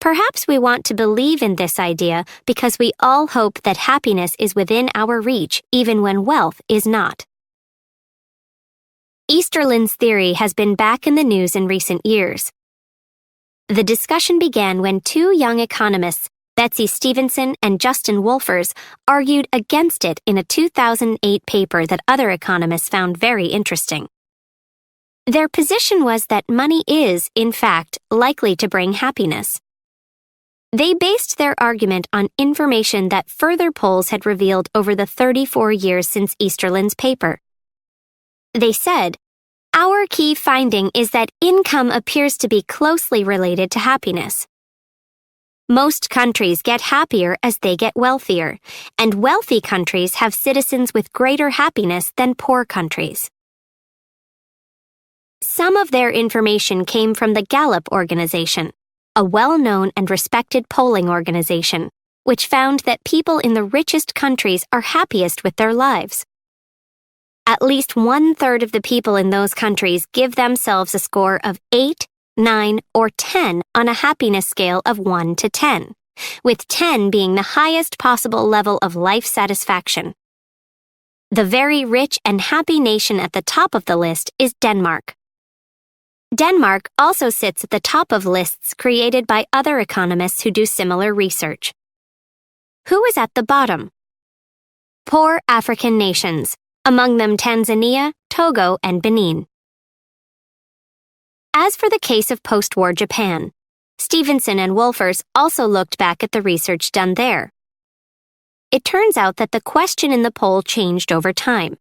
Perhaps we want to believe in this idea because we all hope that happiness is within our reach even when wealth is not. Easterlin's theory has been back in the news in recent years. The discussion began when two young economists, Betsy Stevenson and Justin Wolfers, argued against it in a 2008 paper that other economists found very interesting. Their position was that money is, in fact, likely to bring happiness. They based their argument on information that further polls had revealed over the 34 years since Easterlin's paper. They said, "Our key finding is that income appears to be closely related to happiness. Most countries get happier as they get wealthier, and wealthy countries have citizens with greater happiness than poor countries." Some of their information came from the Gallup organization, a well-known and respected polling organization, which found that people in the richest countries are happiest with their lives. at least 1/3 of the people in those countries give themselves a score of 8, 9, or 10 on a happiness scale of 1 to 10, with 10 being the highest possible level of life satisfaction. The very rich and happy nation at the top of the list is Denmark. Denmark also sits at the top of lists created by other economists who do similar research. Who is at the bottom? Poor African nations, among them Tanzania, Togo, and Benin. As for the case of post-war Japan, Stevenson and Wolfers also looked back at the research done there. It turns out that the question in the poll changed over time.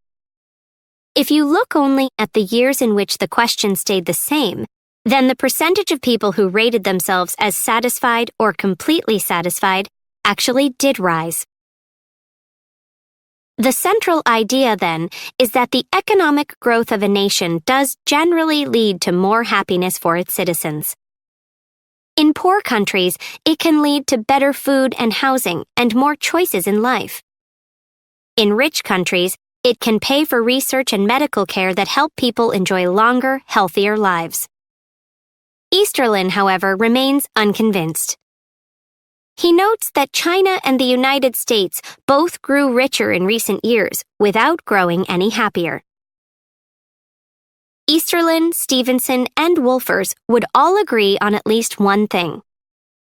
If you look only at the years in which the question stayed the same, then the percentage of people who rated themselves as satisfied or completely satisfied actually did rise. The central idea, then, is that the economic growth of a nation does generally lead to more happiness for its citizens. In poor countries, it can lead to better food and housing and more choices in life. In rich countries, it can pay for research and medical care that help people enjoy longer, healthier lives. Easterlin, however, remains unconvinced. He notes that China and the United States both grew richer in recent years without growing any happier. Easterlin, Stevenson, and Wolfers would all agree on at least one thing.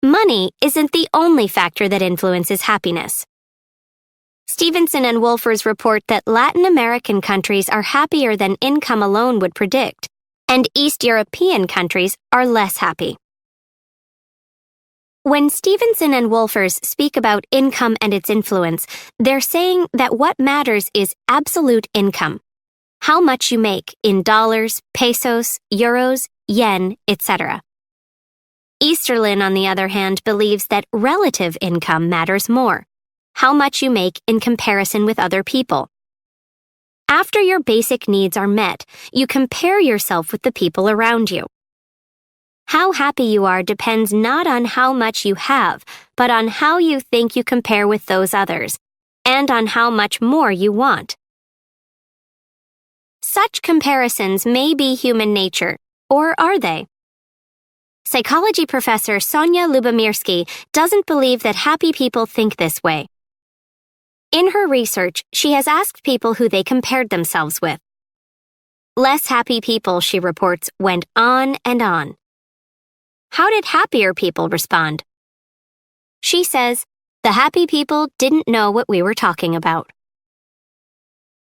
Money isn't the only factor that influences happiness. Stevenson and Wolfers report that Latin American countries are happier than income alone would predict, and East European countries are less happy. When Stevenson and Wolfers speak about income and its influence, they're saying that what matters is absolute income. How much you make in dollars, pesos, euros, yen, etc. Easterlin, on the other hand, believes that relative income matters more. How much you make in comparison with other people. After your basic needs are met, you compare yourself with the people around you. How happy you are depends not on how much you have, but on how you think you compare with those others, and on how much more you want. Such comparisons may be human nature, or are they? Psychology professor Sonia Lubomirsky doesn't believe that happy people think this way. In her research, she has asked people who they compared themselves with. Less happy people, she reports, went on and on. How did happier people respond? She says, the happy people didn't know what we were talking about.